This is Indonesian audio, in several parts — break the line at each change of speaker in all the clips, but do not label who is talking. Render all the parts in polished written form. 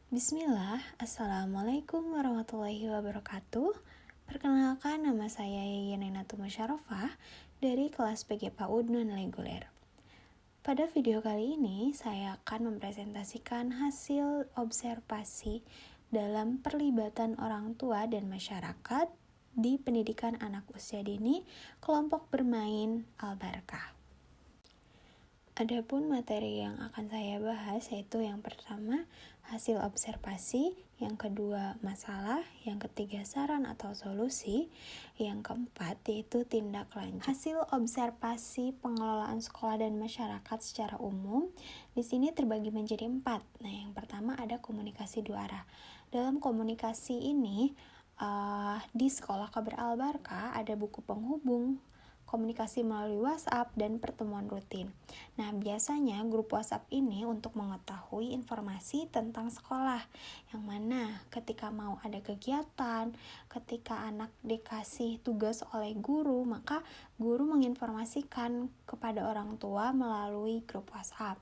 Bismillah, Assalamualaikum warahmatullahi wabarakatuh. Perkenalkan, nama saya Yayan Ainatu Musyarofah dari kelas PG PAUD non-reguler. Pada video kali ini, saya akan mempresentasikan hasil observasi dalam perlibatan orang tua dan masyarakat di pendidikan anak usia dini, kelompok bermain Al-Barkah. Adapun materi yang akan saya bahas yaitu yang pertama hasil observasi, yang kedua masalah, yang ketiga saran atau solusi, yang keempat yaitu tindak lanjut. Hasil observasi pengelolaan sekolah dan masyarakat secara umum di sini terbagi menjadi 4. Nah, yang pertama ada komunikasi 2 arah. Dalam komunikasi ini di sekolah Kabar Al-Barkah ada buku penghubung, komunikasi melalui WhatsApp, dan pertemuan rutin. Nah, biasanya grup WhatsApp ini untuk mengetahui informasi tentang sekolah, yang mana ketika mau ada kegiatan, ketika anak dikasih tugas oleh guru, maka guru menginformasikan kepada orang tua melalui grup WhatsApp.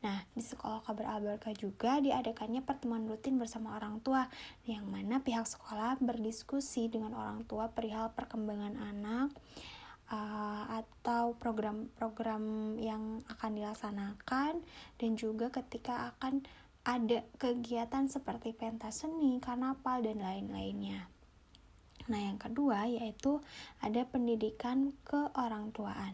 Nah, di sekolah Kabar Al-Barkah juga diadakannya pertemuan rutin bersama orang tua, yang mana pihak sekolah berdiskusi dengan orang tua perihal perkembangan anak, atau program-program yang akan dilaksanakan, dan juga ketika akan ada kegiatan seperti pentas seni, karnaval, dan lain-lainnya. Nah, yang kedua yaitu ada pendidikan keorangtuaan.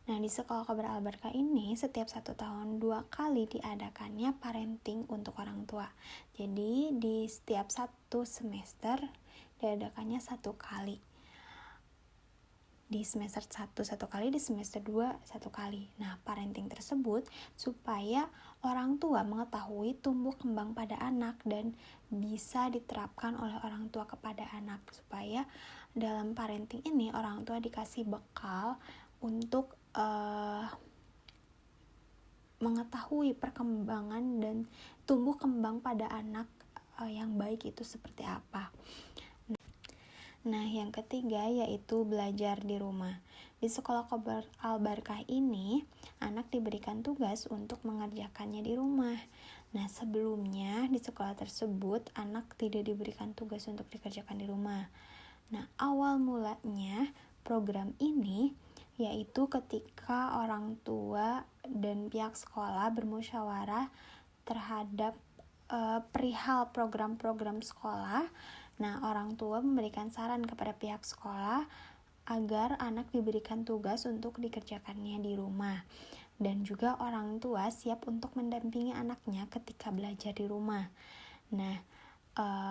Nah, di sekolah Kabar Al-Barkah ini setiap 1 tahun 2 kali diadakannya parenting untuk orang tua. Jadi di setiap 1 semester diadakannya 1 kali. Di semester 1 1 kali, di semester 2 1 kali. Nah, parenting tersebut supaya orang tua mengetahui tumbuh kembang pada anak dan bisa diterapkan oleh orang tua kepada anak, supaya dalam parenting ini orang tua dikasih bekal untuk mengetahui perkembangan dan tumbuh kembang pada anak yang baik itu seperti apa. Nah, yang ketiga yaitu belajar di rumah. Di sekolah Kabar Al-Barkah ini, anak diberikan tugas untuk mengerjakannya di rumah. Nah, sebelumnya di sekolah tersebut, anak tidak diberikan tugas untuk dikerjakan di rumah. Nah, awal mulanya program ini yaitu ketika orang tua dan pihak sekolah bermusyawarah terhadap perihal program-program sekolah. Nah, orang tua memberikan saran kepada pihak sekolah agar anak diberikan tugas untuk dikerjakannya di rumah. Dan juga orang tua siap untuk mendampingi anaknya ketika belajar di rumah. Nah,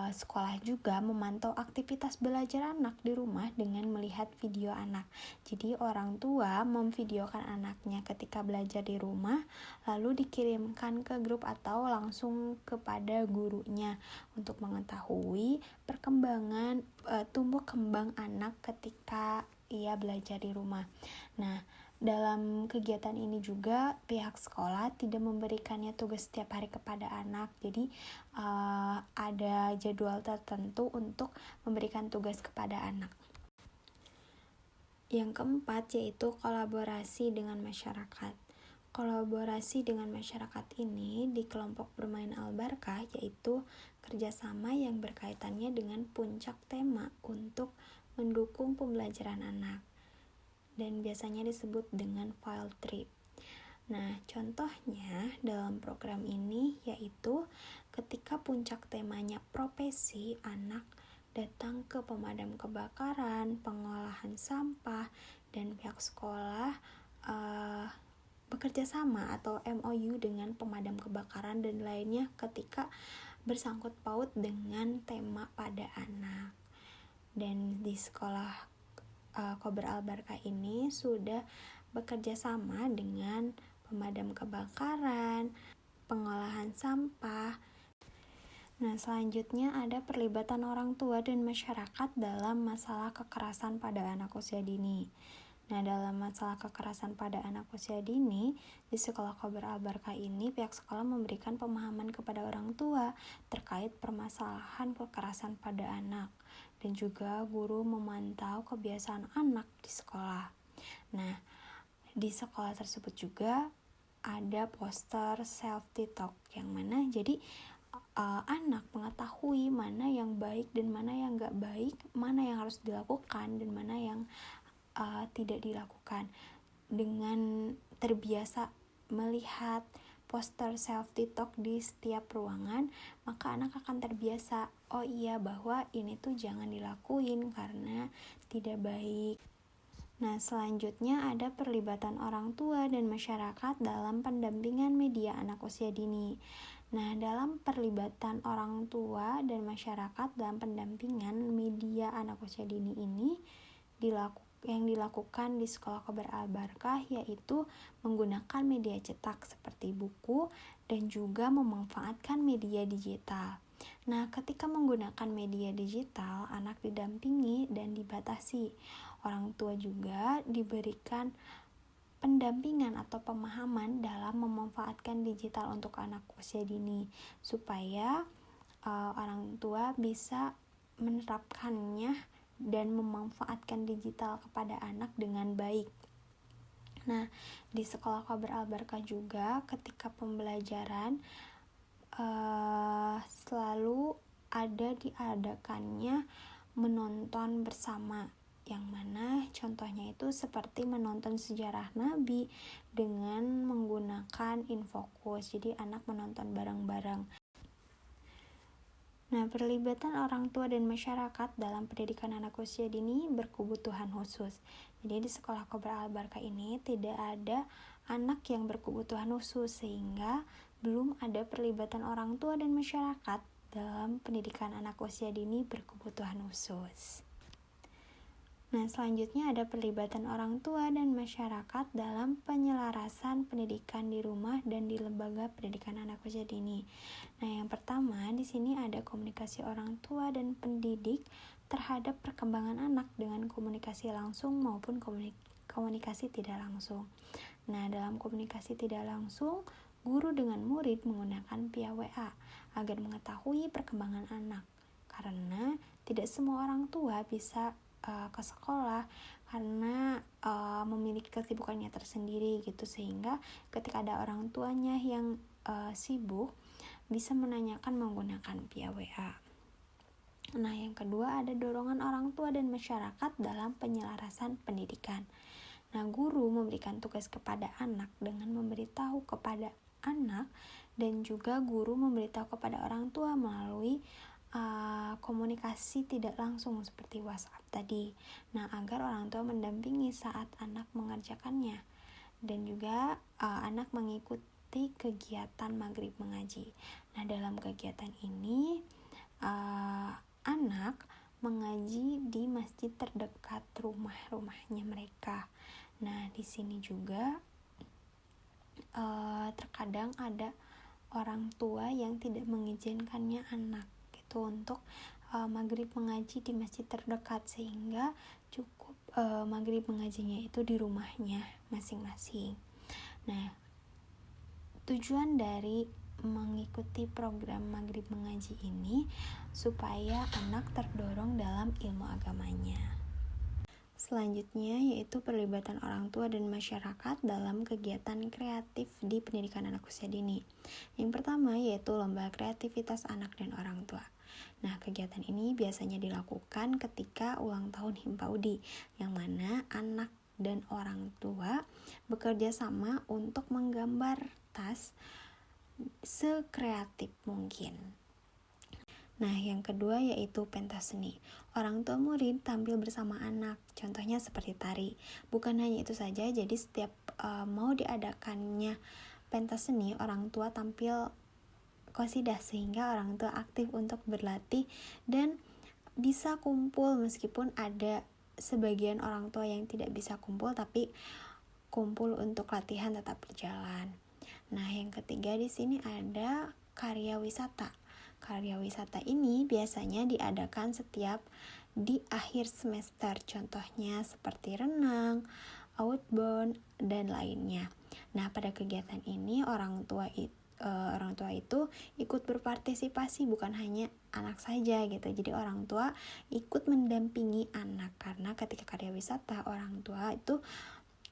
sekolah juga memantau aktivitas belajar anak di rumah dengan melihat video anak. Jadi orang tua memvideokan anaknya ketika belajar di rumah, lalu dikirimkan ke grup atau langsung kepada gurunya untuk mengetahui perkembangan tumbuh kembang anak ketika ia belajar di rumah. Nah, dalam kegiatan ini juga pihak sekolah tidak memberikannya tugas setiap hari kepada anak. Jadi ada jadwal tertentu untuk memberikan tugas kepada anak. Yang keempat yaitu kolaborasi dengan masyarakat. Kolaborasi dengan masyarakat ini di kelompok bermain Al-Barkah yaitu kerjasama yang berkaitannya dengan puncak tema untuk mendukung pembelajaran anak, dan biasanya disebut dengan field trip. Nah, contohnya dalam program ini yaitu ketika puncak temanya profesi, anak datang ke pemadam kebakaran, pengolahan sampah, dan pihak sekolah bekerja sama atau MOU dengan pemadam kebakaran dan lainnya ketika bersangkut paut dengan tema pada anak. Dan di sekolah Kabar Al-Barkah ini sudah bekerja sama dengan pemadam kebakaran, pengolahan sampah. Nah, selanjutnya ada perlibatan orang tua dan masyarakat dalam masalah kekerasan pada anak usia dini. Nah, dalam masalah kekerasan pada anak usia dini, di sekolah Kabar Al-Barkah ini pihak sekolah memberikan pemahaman kepada orang tua terkait permasalahan kekerasan pada anak, dan juga guru memantau kebiasaan anak di sekolah. Nah, di sekolah tersebut juga ada poster self-talk, yang mana jadi anak mengetahui mana yang baik dan mana yang gak baik, mana yang harus dilakukan dan mana yang tidak dilakukan. Dengan terbiasa melihat poster self-detox di setiap ruangan, maka anak akan terbiasa, oh iya bahwa ini tuh jangan dilakuin karena tidak baik. Nah, selanjutnya ada perlibatan orang tua dan masyarakat dalam pendampingan media anak usia dini. Nah, dalam perlibatan orang tua dan masyarakat dalam pendampingan media anak usia dini ini yang dilakukan di Sekolah Khobar Al-Barkah yaitu menggunakan media cetak seperti buku dan juga memanfaatkan media digital. Nah, ketika menggunakan media digital, anak didampingi dan dibatasi. Orang tua juga diberikan pendampingan atau pemahaman dalam memanfaatkan digital untuk anak usia dini supaya orang tua bisa menerapkannya dan memanfaatkan digital kepada anak dengan baik. Nah, di Sekolah Khobar Al-Barkah juga ketika pembelajaran selalu ada diadakannya menonton bersama, yang mana contohnya itu seperti menonton sejarah Nabi dengan menggunakan Infocus. Jadi anak menonton bareng-bareng. Nah, perlibatan orang tua dan masyarakat dalam pendidikan anak usia dini berkebutuhan khusus. Jadi di Sekolah Khobar Al-Barkah ini tidak ada anak yang berkebutuhan khusus, sehingga belum ada perlibatan orang tua dan masyarakat dalam pendidikan anak usia dini berkebutuhan khusus. Nah, selanjutnya ada perlibatan orang tua dan masyarakat dalam penyelarasan pendidikan di rumah dan di lembaga pendidikan anak usia dini. Nah, yang pertama di sini ada komunikasi orang tua dan pendidik terhadap perkembangan anak dengan komunikasi langsung maupun komunikasi tidak langsung. Nah, dalam komunikasi tidak langsung, guru dengan murid menggunakan via WA agar mengetahui perkembangan anak. Karena tidak semua orang tua bisa ke sekolah karena memiliki kesibukannya tersendiri gitu, sehingga ketika ada orang tuanya yang sibuk bisa menanyakan menggunakan via WA. Nah, yang kedua ada dorongan orang tua dan masyarakat dalam penyelarasan pendidikan. Nah, guru memberikan tugas kepada anak dengan memberitahu kepada anak, dan juga guru memberitahu kepada orang tua melalui komunikasi tidak langsung seperti WhatsApp tadi. Nah, agar orang tua mendampingi saat anak mengerjakannya, dan juga anak mengikuti kegiatan maghrib mengaji. Nah, dalam kegiatan ini anak mengaji di masjid terdekat rumahnya mereka. Nah, di sini juga terkadang ada orang tua yang tidak mengizinkannya anak itu untuk maghrib mengaji di masjid terdekat, sehingga cukup maghrib mengajinya itu di rumahnya masing-masing. Nah, tujuan dari mengikuti program maghrib mengaji ini supaya anak terdorong dalam ilmu agamanya. Selanjutnya yaitu perlibatan orang tua dan masyarakat dalam kegiatan kreatif di pendidikan anak usia dini. Yang pertama yaitu lomba kreativitas anak dan orang tua. Nah, kegiatan ini biasanya dilakukan ketika ulang tahun Himpaudy, yang mana anak dan orang tua bekerja sama untuk menggambar tas sekreatif mungkin. Nah, yang kedua yaitu pentas seni. Orang tua murid tampil bersama anak, contohnya seperti tari. Bukan hanya itu saja, jadi setiap mau diadakannya pentas seni, orang tua tampil qasidah, sehingga orang tua aktif untuk berlatih dan bisa kumpul, meskipun ada sebagian orang tua yang tidak bisa kumpul, tapi kumpul untuk latihan tetap berjalan. Nah, yang ketiga di sini ada karya wisata. Karya wisata ini biasanya diadakan setiap di akhir semester, contohnya seperti renang, outbound, dan lainnya. Nah, pada kegiatan ini orang tua itu ikut berpartisipasi, bukan hanya anak saja gitu. Jadi orang tua ikut mendampingi anak, karena ketika karya wisata orang tua itu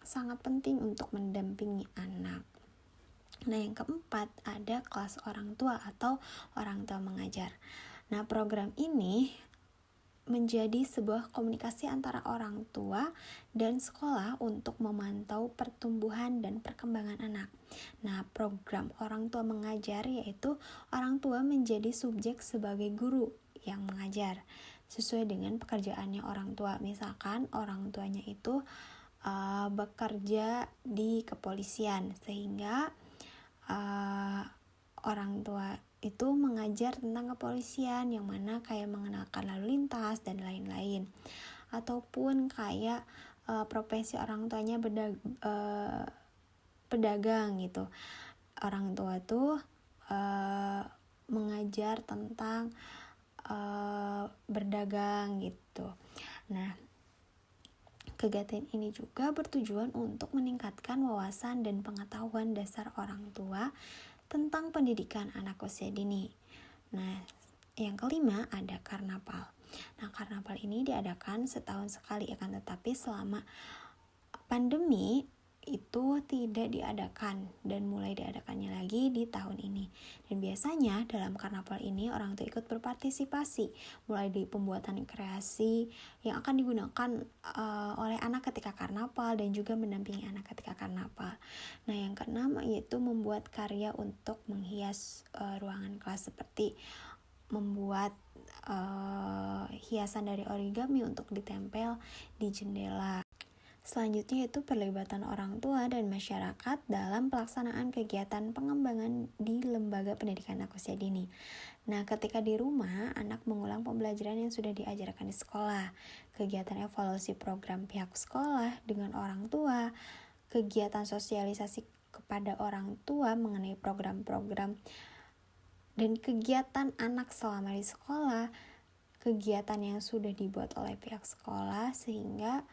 sangat penting untuk mendampingi anak. Nah, yang keempat ada kelas orang tua atau orang tua mengajar. Nah, program ini menjadi sebuah komunikasi antara orang tua dan sekolah untuk memantau pertumbuhan dan perkembangan anak. Nah, program orang tua mengajar yaitu orang tua menjadi subjek sebagai guru yang mengajar sesuai dengan pekerjaannya orang tua. Misalkan orang tuanya itu bekerja di kepolisian, sehingga orang tua itu mengajar tentang kepolisian, yang mana kayak mengenalkan lalu lintas dan lain-lain. Ataupun kayak profesi orang tuanya pedagang gitu. Orang tua tuh mengajar tentang berdagang gitu. Nah, kegiatan ini juga bertujuan untuk meningkatkan wawasan dan pengetahuan dasar orang tua tentang pendidikan anak usia dini. Nah, yang kelima ada karnaval. Nah, karnaval ini diadakan setahun sekali, akan tetapi selama pandemi itu tidak diadakan dan mulai diadakannya lagi di tahun ini. Dan biasanya dalam karnaval ini orang tua ikut berpartisipasi mulai di pembuatan kreasi yang akan digunakan oleh anak ketika karnaval dan juga mendampingi anak ketika karnaval. Nah, yang keenam yaitu membuat karya untuk menghias ruangan kelas, seperti membuat hiasan dari origami untuk ditempel di jendela. Selanjutnya yaitu perlibatan orang tua dan masyarakat dalam pelaksanaan kegiatan pengembangan di lembaga pendidikan anak usia dini. Nah, ketika di rumah, anak mengulang pembelajaran yang sudah diajarkan di sekolah, kegiatan evaluasi program pihak sekolah dengan orang tua, kegiatan sosialisasi kepada orang tua mengenai program-program dan kegiatan anak selama di sekolah, kegiatan yang sudah dibuat oleh pihak sekolah sehingga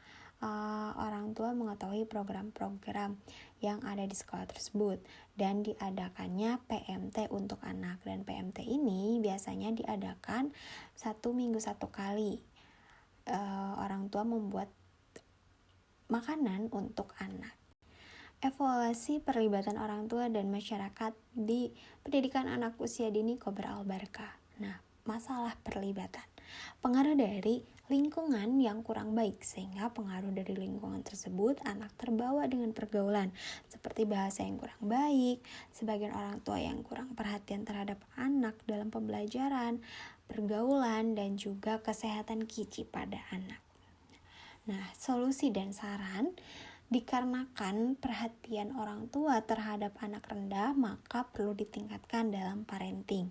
orang tua mengetahui program-program yang ada di sekolah tersebut, dan diadakannya PMT untuk anak. Dan PMT ini biasanya diadakan 1 minggu 1 kali. Orang tua membuat makanan untuk anak. Evaluasi perlibatan orang tua dan masyarakat di pendidikan anak usia dini Kober Al-Barka. Nah, masalah perlibatan, pengaruh dari lingkungan yang kurang baik, sehingga pengaruh dari lingkungan tersebut anak terbawa dengan pergaulan seperti bahasa yang kurang baik, sebagian orang tua yang kurang perhatian terhadap anak dalam pembelajaran, pergaulan, dan juga kesehatan gizi pada anak. Nah, solusi dan saran: dikarenakan perhatian orang tua terhadap anak rendah, maka perlu ditingkatkan dalam parenting,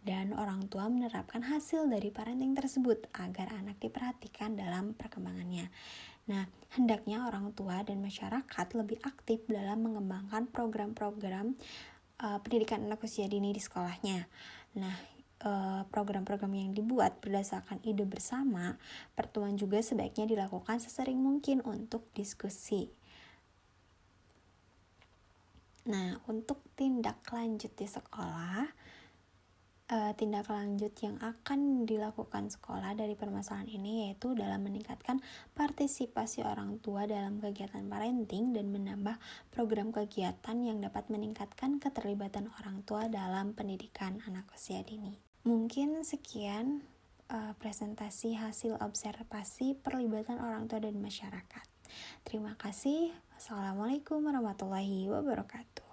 dan orang tua menerapkan hasil dari parenting tersebut agar anak diperhatikan dalam perkembangannya. Nah, hendaknya orang tua dan masyarakat lebih aktif dalam mengembangkan program-program pendidikan anak usia dini di sekolahnya. Nah, program-program yang dibuat berdasarkan ide bersama, pertemuan juga sebaiknya dilakukan sesering mungkin untuk diskusi. Nah, untuk tindak lanjut di sekolah, tindak lanjut yang akan dilakukan sekolah dari permasalahan ini yaitu dalam meningkatkan partisipasi orang tua dalam kegiatan parenting dan menambah program kegiatan yang dapat meningkatkan keterlibatan orang tua dalam pendidikan anak usia dini. Mungkin sekian presentasi hasil observasi perlibatan orang tua dan masyarakat. Terima kasih. Assalamualaikum warahmatullahi wabarakatuh.